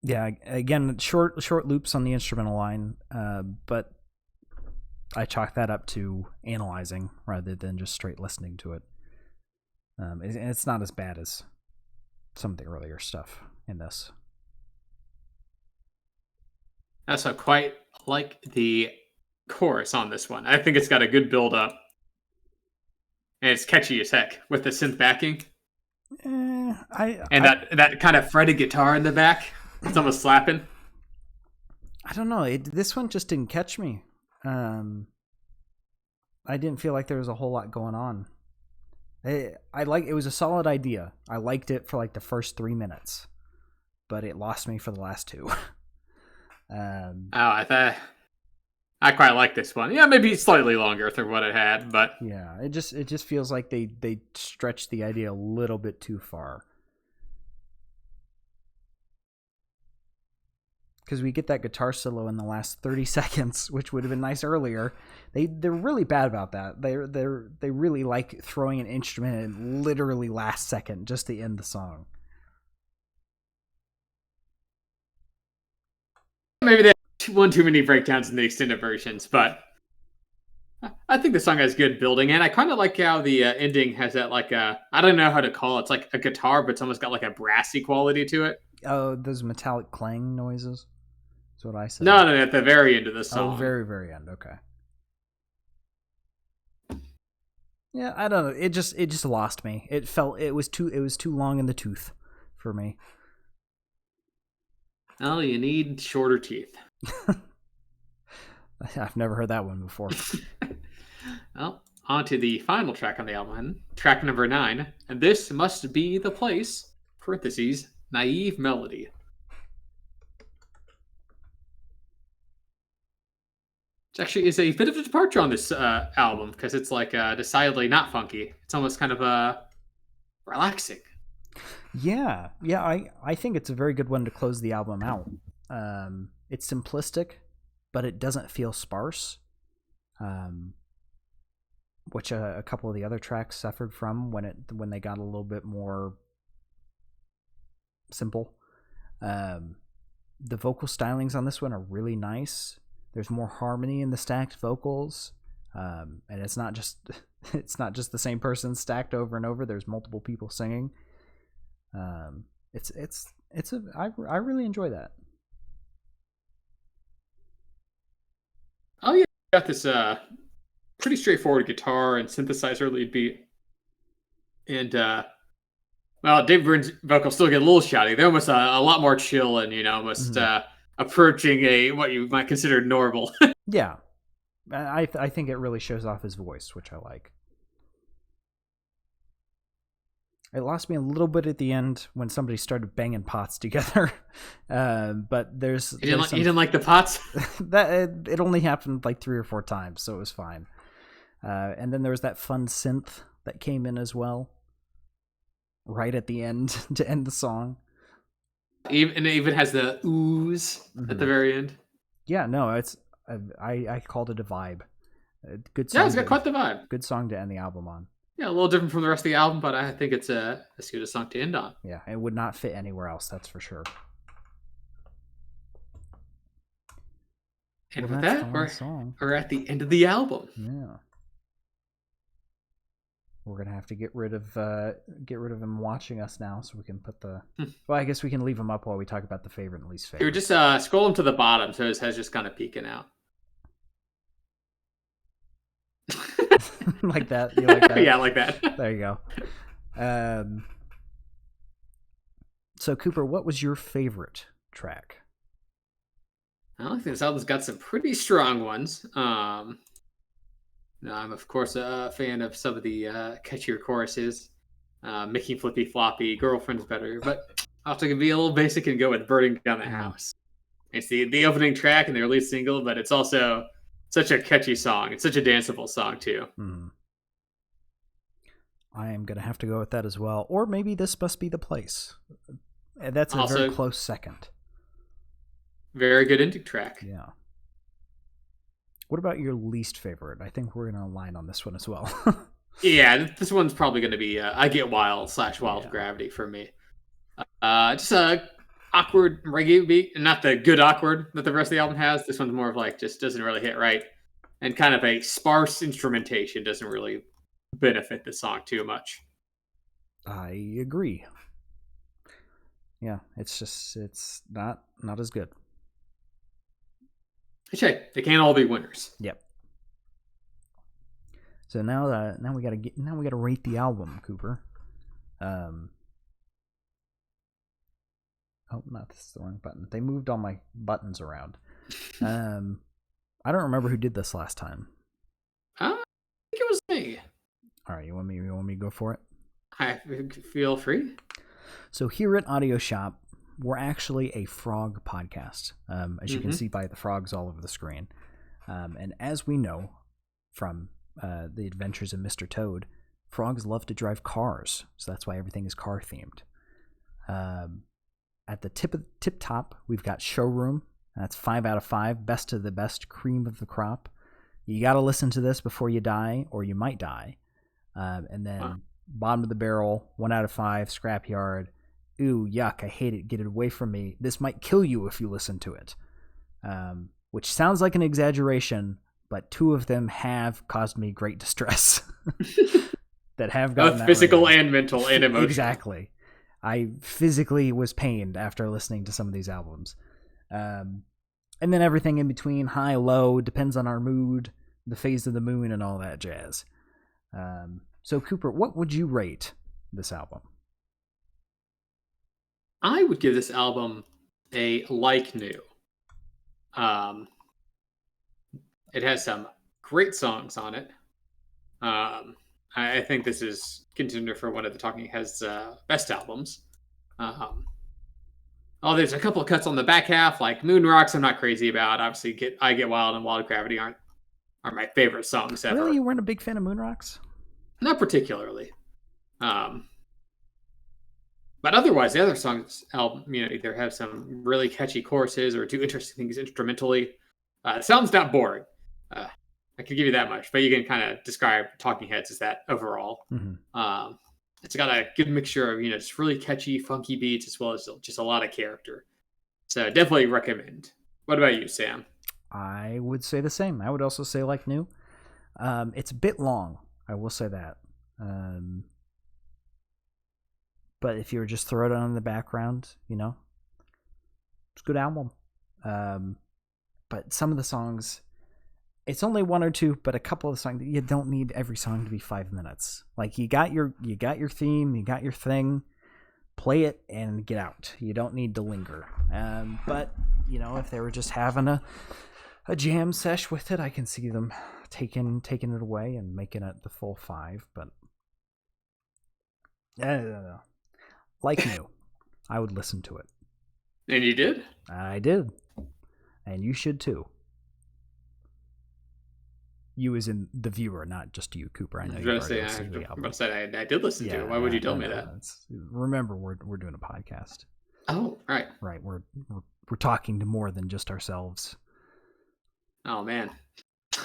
Again, short loops on the instrumental line, but I chalk that up to analyzing rather than just straight listening to it. It's not as bad as some of the earlier stuff in this. I also quite like the chorus on this one. I think it's got a good build up. And it's catchy as heck with the synth backing. That kind of fretted guitar in the back. It's almost slapping. I don't know. This one just didn't catch me. I didn't feel like there was a whole lot going on. It was a solid idea. I liked it for like the first 3 minutes, but it lost me for the last 2. I quite like this one. Yeah, maybe slightly longer than what it had, but yeah, it just feels like they stretched the idea a little bit too far. because we get that guitar solo in the last 30 seconds, which would have been nice earlier. They're really bad about that. They really like throwing an instrument in literally last second just to end the song. Maybe they have one too many breakdowns in the extended versions, but I think the song has good building, and I kind of like how the ending has that like I don't know how to call it. It's like a guitar, but it's almost got like a brassy quality to it. Oh, those metallic clang noises. That's what I said. No, at the very end of the song. Oh, very, very end. Okay. Yeah, I don't know. It just lost me. It was too long in the tooth for me. Oh, you need shorter teeth. I've never heard that one before. Well, on to the final track on the album, track number 9, and this must be the place. Parentheses, naive melody. Which actually is a bit of a departure on this album because it's like decidedly not funky. It's almost kind of relaxing. Yeah, I think it's a very good one to close the album out. It's simplistic, but it doesn't feel sparse, which a couple of the other tracks suffered from when they got a little bit more simple. The vocal stylings on this one are really nice. There's more harmony in the stacked vocals, and it's not just the same person stacked over and over. There's multiple people singing. I really enjoy that. Oh yeah, got this pretty straightforward guitar and synthesizer lead beat, and Dave Byrne's vocals still get a little shouty. They're almost a lot more chill and almost approaching what you might consider normal. Yeah, I think it really shows off his voice, which I like. It lost me a little bit at the end when somebody started banging pots together, but you didn't like the pots? That it only happened like 3 or 4 times, so it was fine. And then there was that fun synth that came in as well, right at the end to end the song. And it even has the ooze at the very end. Yeah, no, it's I called it a vibe. Good song. Yeah, it's got quite the vibe. Good song to end the album on. Yeah, a little different from the rest of the album, but I think it's as good a song to end on. Yeah, it would not fit anywhere else, that's for sure. And with that, we're at the end of the album. Yeah. We're gonna have to get rid of him watching us now, so we can put the. Well, I guess we can leave him up while we talk about the favorite and least favorite. Here, just scroll him to the bottom, so his head's just kind of peeking out. Like that? You like that? Yeah, like that. There you go. So Cooper, what was your favorite track? I think this album's got some pretty strong ones. I'm of course a fan of some of the catchier choruses. Mickey Flippy Floppy, Girlfriend's better, but I'll have to be a little basic and go with Burning Down the House. It's the opening track and their lead single, but it's also such a catchy song. It's such a danceable song too. I am going to have to go with that as well. Or maybe This Must Be the Place. That's a very close second. Very good ending track. Yeah. What about your least favorite? I think we're going to align on this one as well. Yeah, this one's probably going to be I Get Wild / Wild Gravity for me. Just a awkward reggae beat, and not the good awkward that the rest of the album has. This one's more of like just doesn't really hit right, and kind of a sparse instrumentation doesn't really benefit the song too much. I agree. Yeah, it's not as good. Okay, they can't all be winners. Yep. So now we gotta rate the album, Cooper. Oh, not this is the wrong button. They moved all my buttons around. I don't remember who did this last time. I think it was me. All right, you want me to go for it? I feel free. So here at Audio Shop, we're actually a frog podcast, as you can see by the frogs all over the screen. And as we know from the Adventures of Mr. Toad, frogs love to drive cars, so that's why everything is car themed. At the tip top, we've got Showroom, That's 5 out of 5. Best of the best, cream of the crop. You got to listen to this before you die, or you might die. And then bottom of the barrel, 1 out of 5, Scrapyard. Ooh, yuck, I hate it. Get it away from me. This might kill you if you listen to it. Which sounds like an exaggeration, but 2 of them have caused me great distress. That have gotten both physical and mental and emotional. Exactly. I physically was pained after listening to some of these albums. And then everything in between, high, low, depends on our mood, the phase of the moon, and all that jazz. So, Cooper, what would you rate this album? I would give this album a like new. It has some great songs on it. I think this is contender for one of the Talking Heads' best albums. There's a couple of cuts on the back half, like Moon Rocks. I'm not crazy about. Obviously, I Get Wild and Wild Gravity aren't my favorite songs ever. Really, you weren't a big fan of Moon Rocks? Not particularly. But otherwise, the other songs album, either have some really catchy choruses or do interesting things instrumentally. It sounds not boring. I can give you that much, but you can kind of describe Talking Heads as that overall. Mm-hmm. It's got a good mixture of, just really catchy, funky beats as well as just a lot of character. So definitely recommend. What about you, Sam? I would say the same. I would also say like new. It's a bit long. I will say that. But if you were just throw it on in the background, it's a good album. But some of the songs, it's only 1 or 2, but a couple of songs, you don't need every song to be 5 minutes. Like you got your theme, you got your thing, play it and get out. You don't need to linger. But if they were just having a jam sesh with it, I can see them taking it away and making it the full 5. But I don't know. Like new, I would listen to it. And you did? I did. And you should too. You as in the viewer, not just you, Cooper. I know you're I did listen to it. Why would you tell me that? Remember, we're doing a podcast. Oh, right. Right. We're talking to more than just ourselves. Oh man,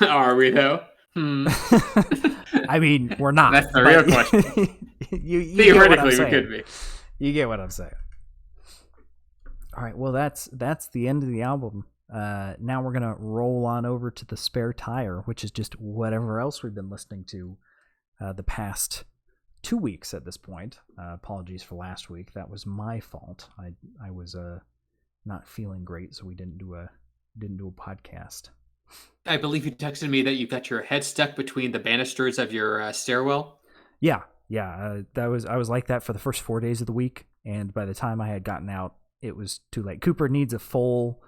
are we though? I mean, we're not. That's the real question. you Theoretically, we could be. You get what I'm saying. All right. Well, that's the end of the album. Now we're gonna roll on over to the spare tire, which is just whatever else we've been listening to the past 2 weeks at this point. Apologies for last week. That was my fault. I was not feeling great, so we didn't do a podcast. I believe you texted me that you got your head stuck between the banisters of your stairwell. Yeah. I was like that for the first 4 days of the week, and by the time I had gotten out, it was too late. Cooper needs a full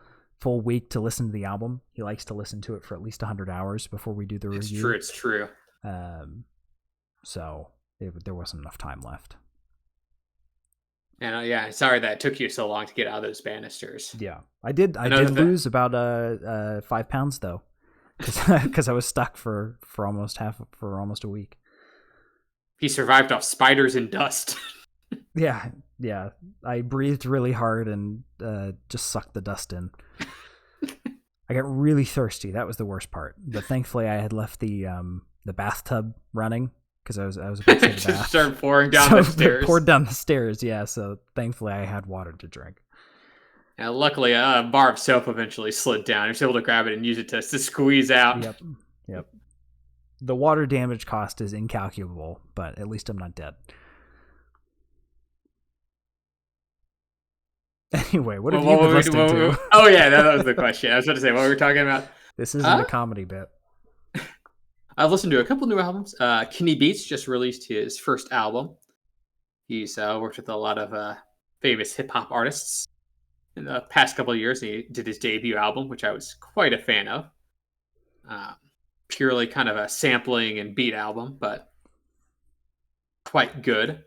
week to listen to the album. He likes to listen to it for at least 100 hours before we do the review. It's true. So there wasn't enough time left. And sorry that it took you so long to get out of those banisters. Yeah, I did lose about 5 pounds though, because I was stuck for almost a week. He survived off spiders and dust. Yeah. I breathed really hard and just sucked the dust in. I got really thirsty. That was the worst part. But thankfully, I had left the bathtub running because I was about to take a bath. Start pouring down the stairs. Poured down the stairs. Yeah. So thankfully, I had water to drink. And luckily, a bar of soap eventually slid down. I was able to grab it and use it to squeeze out. Yep. The water damage cost is incalculable, but at least I'm not dead. Anyway, what have you been listening to? Oh, yeah, that was the question. I was about to say, what were we talking about? This isn't a comedy bit. I've listened to a couple new albums. Kenny Beats just released his first album. He's worked with a lot of famous hip-hop artists in the past couple of years. He did his debut album, which I was quite a fan of. Purely kind of a sampling and beat album, but quite good.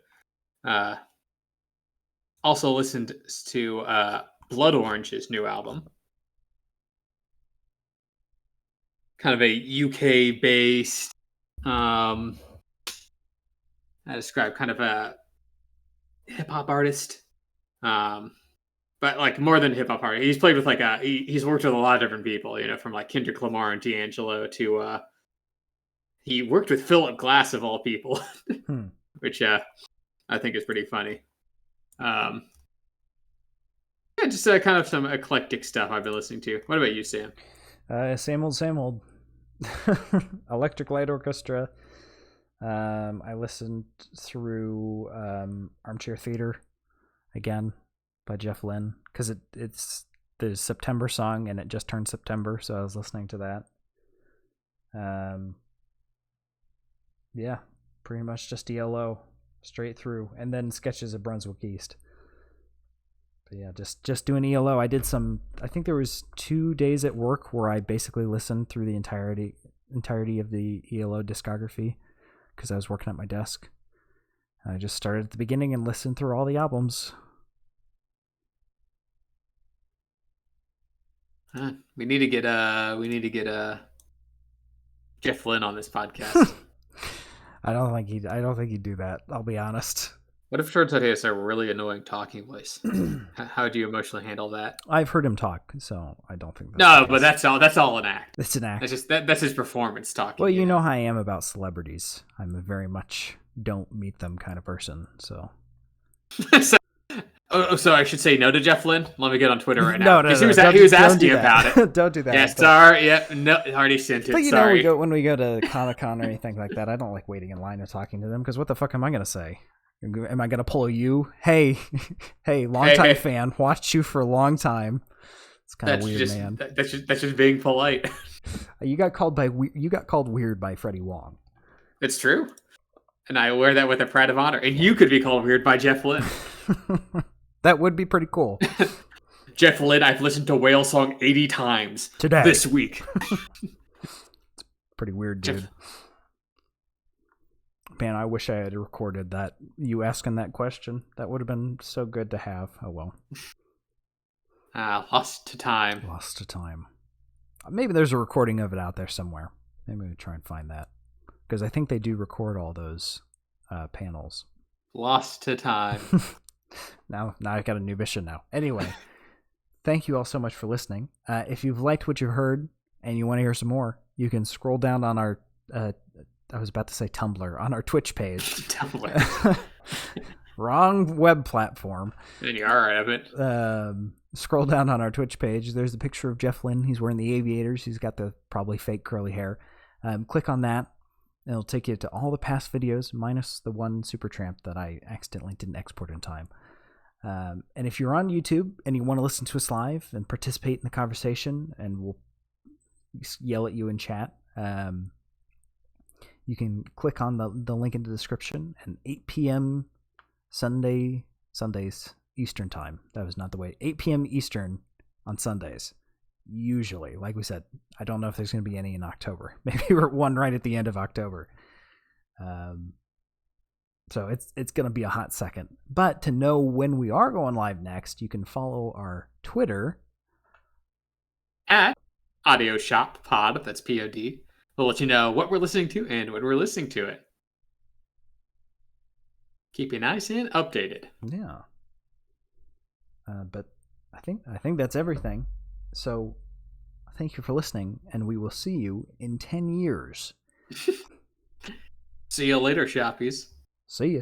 Also listened to Blood Orange's new album. Kind of a UK-based, I describe kind of a hip-hop artist. but like more than hip hop artist. He's played with like he's worked with a lot of different people, from like Kendrick Lamar and D'Angelo to he worked with Philip Glass of all people, which I think is pretty funny. Yeah, just kind of some eclectic stuff I've been listening to. What about you, Sam? Same old. Electric Light Orchestra. I listened through Armchair Theater again by Jeff Lynne because it's the September song and it just turned September, so I was listening to that. Yeah, pretty much just ELO straight through, and then Sketches of Brunswick East. But yeah, just doing ELO. I think there was 2 days at work where I basically listened through the entirety of the ELO discography because I was working at my desk. And I just started at the beginning and listened through all the albums. We need to get Jeff Lynne on this podcast. I don't think he'd do that. I'll be honest. What if it turns out he has a really annoying talking voice? How do you emotionally handle that? I've heard him talk, so I don't think. But that's all an act. It's an act. That's just that's his performance talking. Well, you know how I am about celebrities. I'm a very much don't meet them kind of person. So. So I should say no to Jeff Lynne. Let me get on Twitter right now. No. He was asking about it. Don't do that. Yeah, sorry. Yeah, no, already sent it. But sorry. When we go to Comic-Con or anything like that, I don't like waiting in line and talking to them because what the fuck am I gonna say? Am I gonna pull you? Hey, longtime fan, watched you for a long time. It's kind of weird, man. That's just being polite. You got called weird by Freddie Wong. It's true, and I wear that with a pride of honor. And you could be called weird by Jeff Lynne. That would be pretty cool. Jeff Lynne, I've listened to Whale Song 80 times today this week. It's pretty weird, dude. Man, I wish I had recorded that. You asking that question. That would have been so good to have. Oh, well. Lost to time. Maybe there's a recording of it out there somewhere. Maybe we'll try and find that. Because I think they do record all those panels. Lost to time. Now I've got a new mission now. Anyway, thank you all so much for listening. If you've liked what you heard and you want to hear some more, you can scroll down on our... I was about to say Tumblr, on our Twitch page. Tumblr. Wrong web platform. And you're all right of it. Scroll down on our Twitch page. There's a picture of Jeff Lynne. He's wearing the aviators. He's got the probably fake curly hair. Click on that. It'll take you to all the past videos, minus the one Supertramp that I accidentally didn't export in time. And if you're on YouTube and you want to listen to us live and participate in the conversation, and we'll yell at you in chat, you can click on the link in the description, and 8 p.m. Sundays Eastern time. That was not the way. 8 p.m. Eastern on Sundays. Usually, like we said, I don't know if there's going to be any in October. Maybe we're one right at the end of October. So it's going to be a hot second. But to know when we are going live next, you can follow our Twitter at Audio Shop Pod. That's POD. We'll let you know what we're listening to and when we're listening to it. Keep you nice and updated. Yeah. But I think that's everything. So thank you for listening, and we will see you in 10 years. See you later, shoppies. See ya.